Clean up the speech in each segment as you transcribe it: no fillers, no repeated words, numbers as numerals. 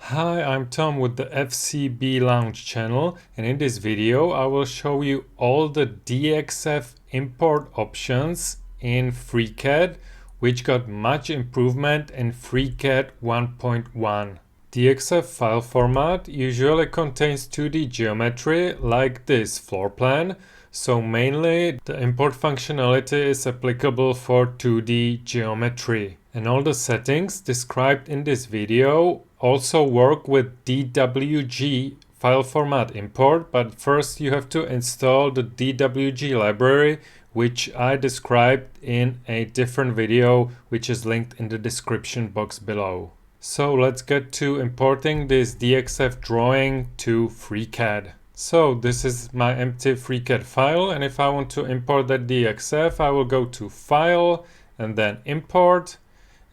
Hi, I'm Tom with the FCB Lounge channel, and in this video I will show you all the DXF import options in FreeCAD, which got much improvement in FreeCAD 1.1. DXF file format usually contains 2D geometry like this floor plan, so mainly the import functionality is applicable for 2D geometry. And all the settings described in this video also work with DWG file format import, but first you have to install the DWG library, which I described in a different video, which is linked in the description box below. So let's get to importing this DXF drawing to FreeCAD. So this is my empty FreeCAD file, and if I want to import that DXF, I will go to File and then Import.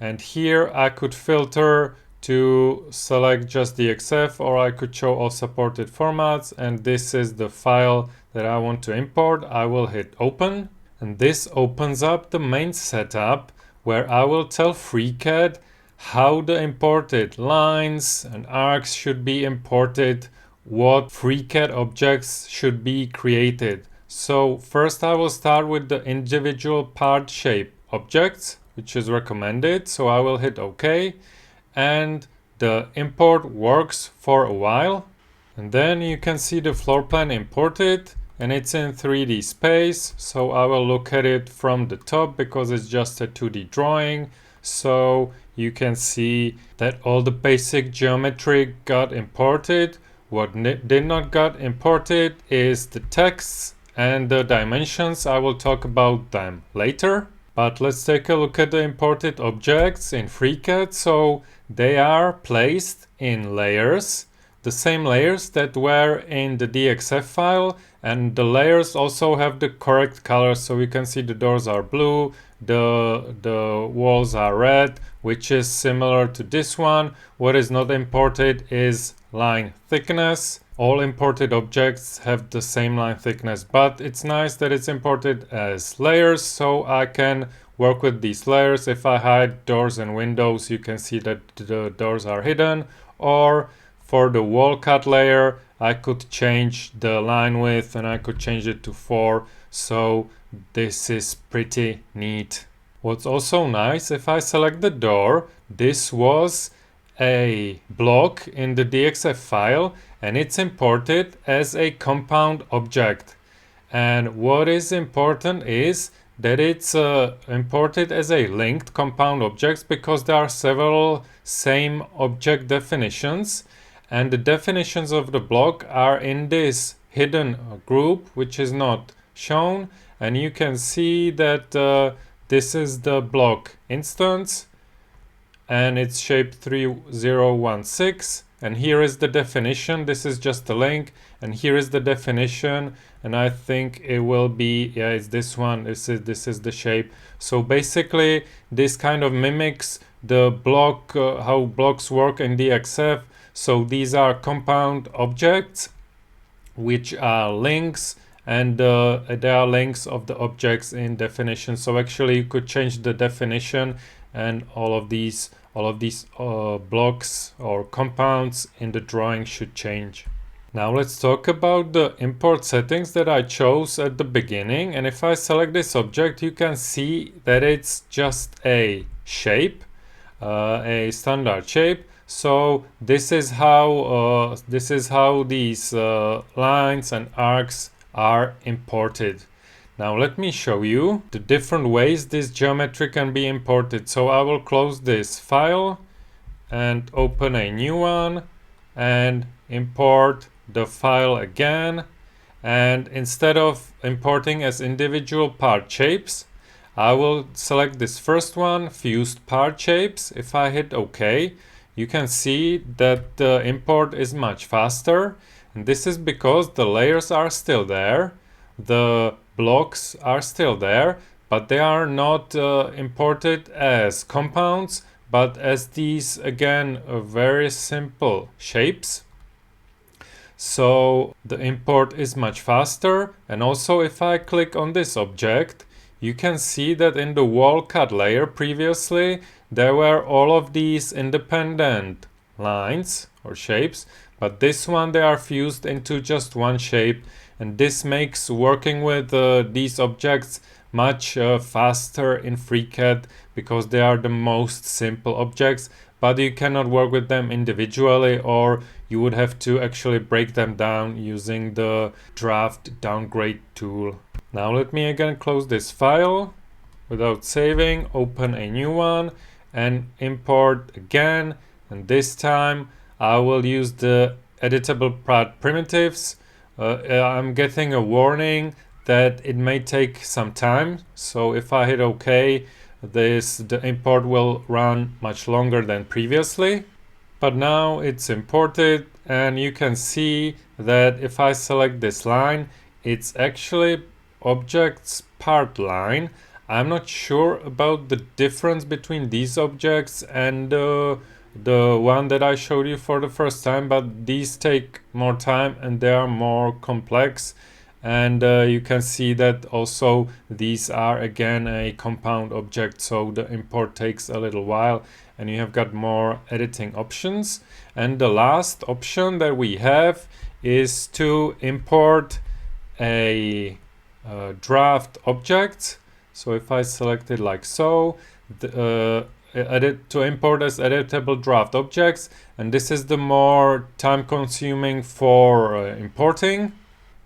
And here I could filter to select just DXF, or I could show all supported formats, and this is the file that I want to import. I will hit Open, and this opens up the main setup where I will tell FreeCAD how the imported lines and arcs should be imported, what FreeCAD objects should be created. So first I will start with the individual part shape objects, which is recommended. So I will hit OK, and the import works for a while. And then you can see the floor plan imported, and it's in 3D space. So I will look at it from the top because it's just a 2D drawing. So you can see that all the basic geometry got imported. What did not got imported is the texts and the dimensions. I will talk about them later. But let's take a look at the imported objects in FreeCAD. So they are placed in layers, the same layers that were in the DXF file, and the layers also have the correct colors. So you can see the doors are blue, the walls are red, which is similar to this one. What is not imported is line thickness. All imported objects have the same line thickness, but it's nice that it's imported as layers, so I can work with these layers. If I hide doors and windows, you can see that the doors are hidden. Or for the wall cut layer, I could change the line width and I could change it to 4. So this is pretty neat. What's also nice, if I select the door, this was a block in the DXF file and it's imported as a compound object. And what is important is that it's imported as a linked compound object because there are several same object definitions, and the definitions of the block are in this hidden group, which is not shown. And you can see that this is the block instance, and it's shape 3016, and here is the definition. This is just a link, and here is the definition, and I think it will be, yeah, it's this one. This is the shape. So basically this kind of mimics the block, how blocks work in DXF. So these are compound objects which are links, and there are links of the objects in definition. So actually you could change the definition, and all of these blocks or compounds in the drawing should change. Now let's talk about the import settings that I chose at the beginning. And if I select this object, you can see that it's just a shape, a standard shape. So this is how these lines and arcs are imported. Now let me show you the different ways this geometry can be imported. So I will close this file and open a new one and import the file again. And instead of importing as individual part shapes, I will select this first one, fused part shapes. If I hit OK, you can see that the import is much faster. And this is because the layers are still there. The blocks are still there, but they are not imported as compounds, but as these, again, very simple shapes. So the import is much faster. And also if I click on this object, you can see that in the wall cut layer previously, there were all of these independent lines or shapes, but this one they are fused into just one shape, and this makes working with these objects much faster in FreeCAD because they are the most simple objects, but you cannot work with them individually, or you would have to actually break them down using the draft downgrade tool. Now let me again close this file without saving, open a new one and import again, and this time I will use the editable part primitives. I'm getting a warning that it may take some time, so if I hit OK, the import will run much longer than previously. But now it's imported, and you can see that if I select this line, it's actually objects part line. I'm not sure about the difference between these objects and the one that I showed you for the first time, but these take more time and they are more complex. And you can see that also these are again a compound object, so the import takes a little while and you have got more editing options. And the last option that we have is to import a draft object. So if I select it like so, to import as editable draft objects, and this is the more time consuming for importing.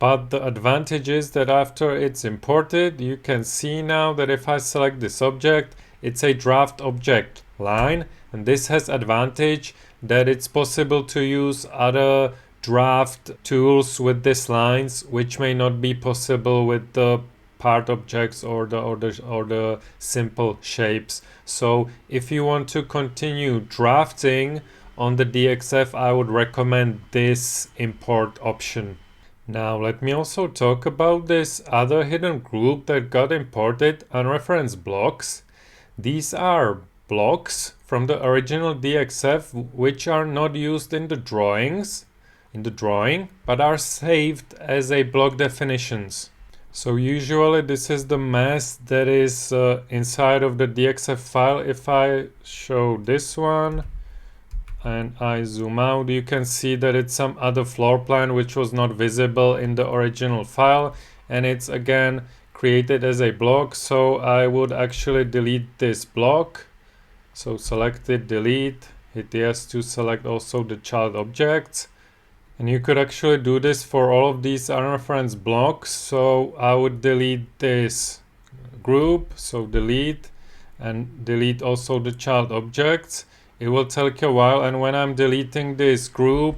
But the advantage is that after it's imported, you can see now that if I select this object, it's a draft object line, and this has advantage that it's possible to use other draft tools with these lines, which may not be possible with the part objects or the simple shapes. So if you want to continue drafting on the DXF, I would recommend this import option. Now let me also talk about this other hidden group that got imported, unreferenced blocks. These are blocks from the original DXF which are not used in the drawing, but are saved as a block definitions. So usually this is the mess that is inside of the DXF file. If I show this one and I zoom out, you can see that it's some other floor plan which was not visible in the original file, and it's again created as a block. So I would actually delete this block. So select it, delete, hit yes to select also the child objects. And you could actually do this for all of these unreferenced blocks. So I would delete this group, so delete, and delete also the child objects. It will take a while, and when I'm deleting this group,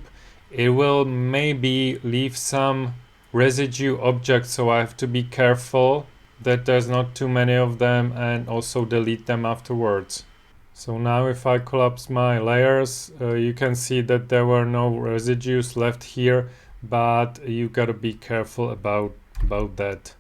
it will maybe leave some residue objects, so I have to be careful that there's not too many of them, and also delete them afterwards. So now if I collapse my layers, you can see that there were no residues left here, but you gotta be careful about that.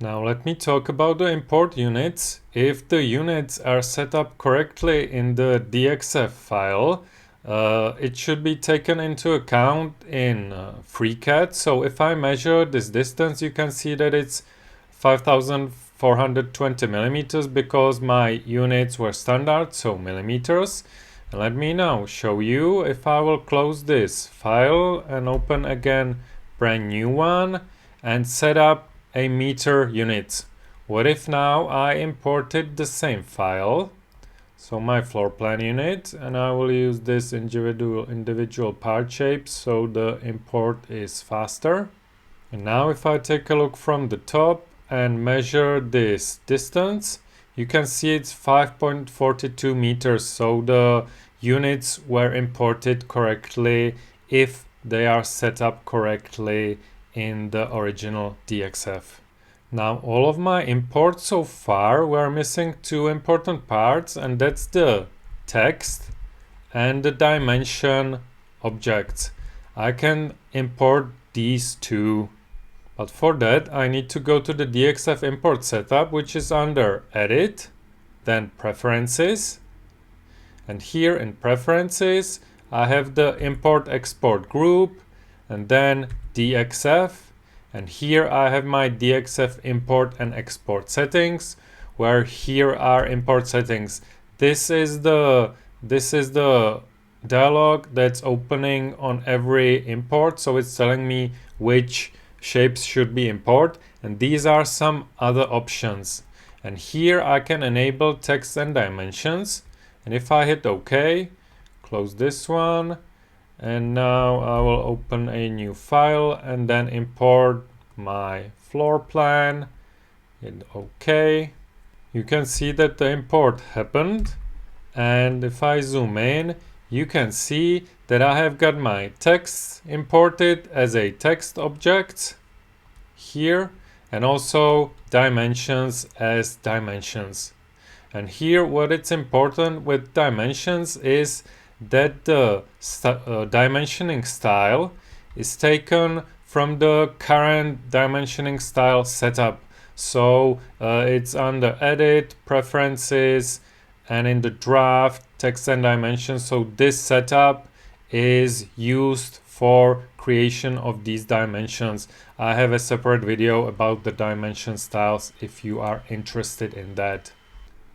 Now let me talk about the import units. If the units are set up correctly in the DXF file, it should be taken into account in FreeCAD. So if I measure this distance, you can see that it's 5420 millimeters because my units were standard, so millimeters. And let me now show you if I will close this file and open again brand new one and set up a meter unit. What if now I imported the same file, so my floor plan unit, and I will use this individual part shapes so the import is faster. And now if I take a look from the top and measure this distance, you can see it's 5.42 meters, so the units were imported correctly if they are set up correctly in the original DXF. Now all of my imports so far were missing two important parts, and that's the text and the dimension objects. I can import these two, but for that I need to go to the DXF import setup, which is under Edit, then Preferences, and here in Preferences I have the import export group and then DXF, and here I have my DXF import and export settings, where here are import settings. This is the this is the dialog that's opening on every import. So it's telling me which shapes should be imported, and these are some other options. And here I can enable text and dimensions, and if I hit OK, close this one, and now I will open a new file and then import my floor plan. Hit OK. You can see that the import happened, and if I zoom in, you can see that I have got my text imported as a text object here, and also dimensions as dimensions. And here what it's important with dimensions is that the dimensioning style is taken from the current dimensioning style setup. So it's under edit, preferences, and in the draft, text and dimensions. So this setup is used for creation of these dimensions. I have a separate video about the dimension styles if you are interested in that.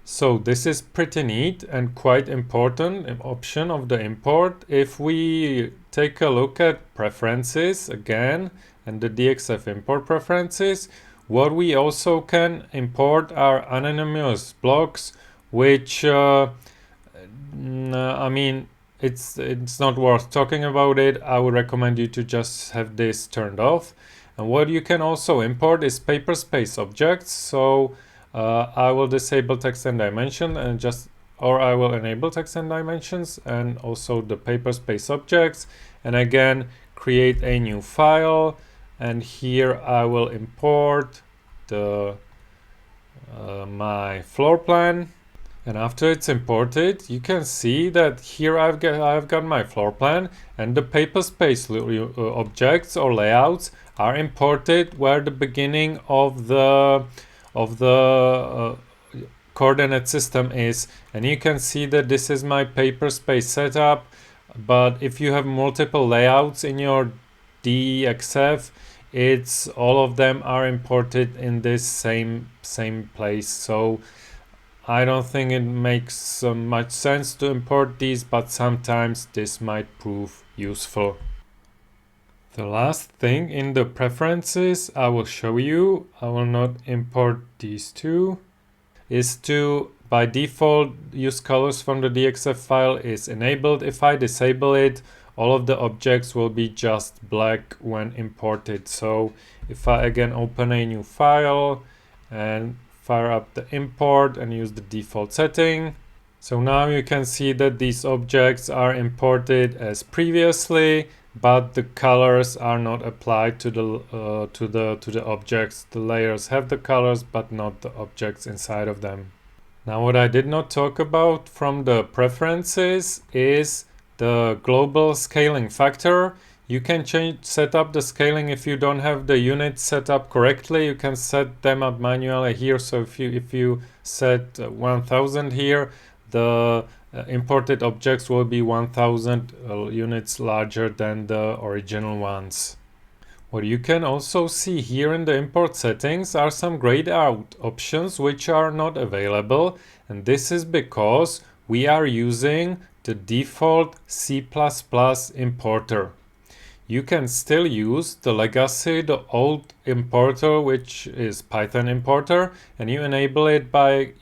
So this is pretty neat and quite important option of the import. If we take a look at preferences again and the DXF import preferences, what we also can import are anonymous blocks, which I mean, it's not worth talking about it. I would recommend you to just have this turned off. And what you can also import is paper space objects. So I will disable text and dimension and or I will enable text and dimensions and also the paper space objects, and again create a new file, and here I will import the my floor plan. And after it's imported, you can see that here I've got my floor plan, and the paper space objects or layouts are imported where the beginning of the coordinate system is. And you can see that this is my paper space setup, but if you have multiple layouts in your DXF, it's all of them are imported in this same place. So I don't think it makes much sense to import these, but sometimes this might prove useful. The last thing in the preferences I will show you, I will not import these two, is to by default use colors from the DXF file is enabled. If I disable it, all of the objects will be just black when imported. So if I again open a new file and fire up the import and use the default setting, so now you can see that these objects are imported as previously, but the colors are not applied to the objects. The layers have the colors, but not the objects inside of them. Now, what I did not talk about from the preferences is the global scaling factor. You can set up the scaling if you don't have the units set up correctly. You can set them up manually here. So if you set 1000 here, the imported objects will be 1000 units larger than the original ones. What you can also see here in the import settings are some grayed out options which are not available, and this is because we are using the default C++ importer. You can still use the legacy, the old importer, which is Python importer, and you enable it by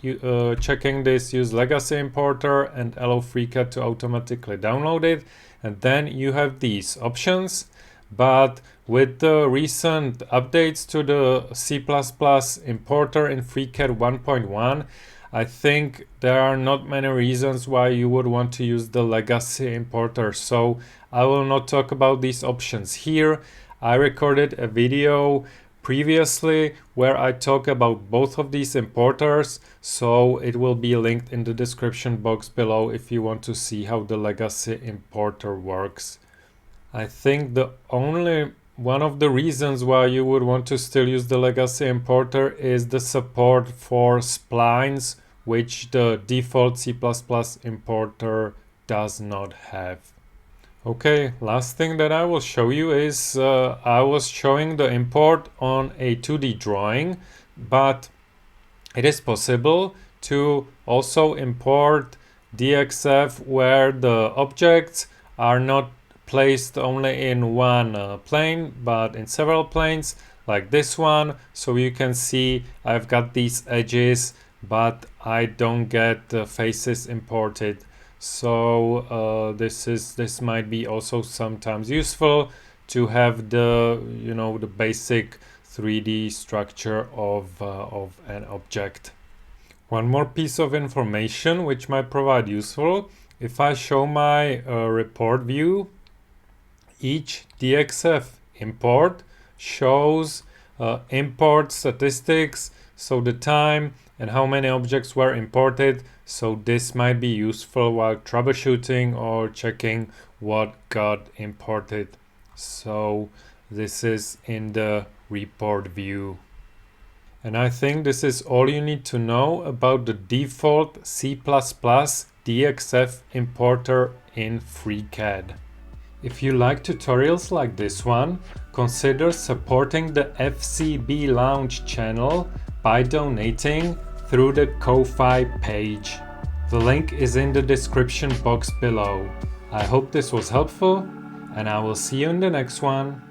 checking this use legacy importer and allow FreeCAD to automatically download it, and then you have these options. But with the recent updates to the C++ importer in FreeCAD 1.1, I think there are not many reasons why you would want to use the legacy importer. So I will not talk about these options here. I recorded a video previously where I talk about both of these importers, so it will be linked in the description box below if you want to see how the legacy importer works. I think the only one of the reasons why you would want to still use the legacy importer is the support for splines, which the default C++ importer does not have. Okay, last thing that I will show you is I was showing the import on a 2D drawing, but it is possible to also import DXF where the objects are not placed only in one plane but in several planes, like this one. So you can see I've got these edges, but I don't get the faces imported. So this might be also sometimes useful to have the the basic 3D structure of an object. One more piece of information which might provide useful: if I show my report view, each DXF import shows import statistics, so the time and how many objects were imported. So this might be useful while troubleshooting or checking what got imported. So this is in the report view. And I think this is all you need to know about the default C++ DXF importer in FreeCAD. If you like tutorials like this one, consider supporting the FCB Lounge channel by donating through the Ko-Fi page. The link is in the description box below. I hope this was helpful, and I will see you in the next one.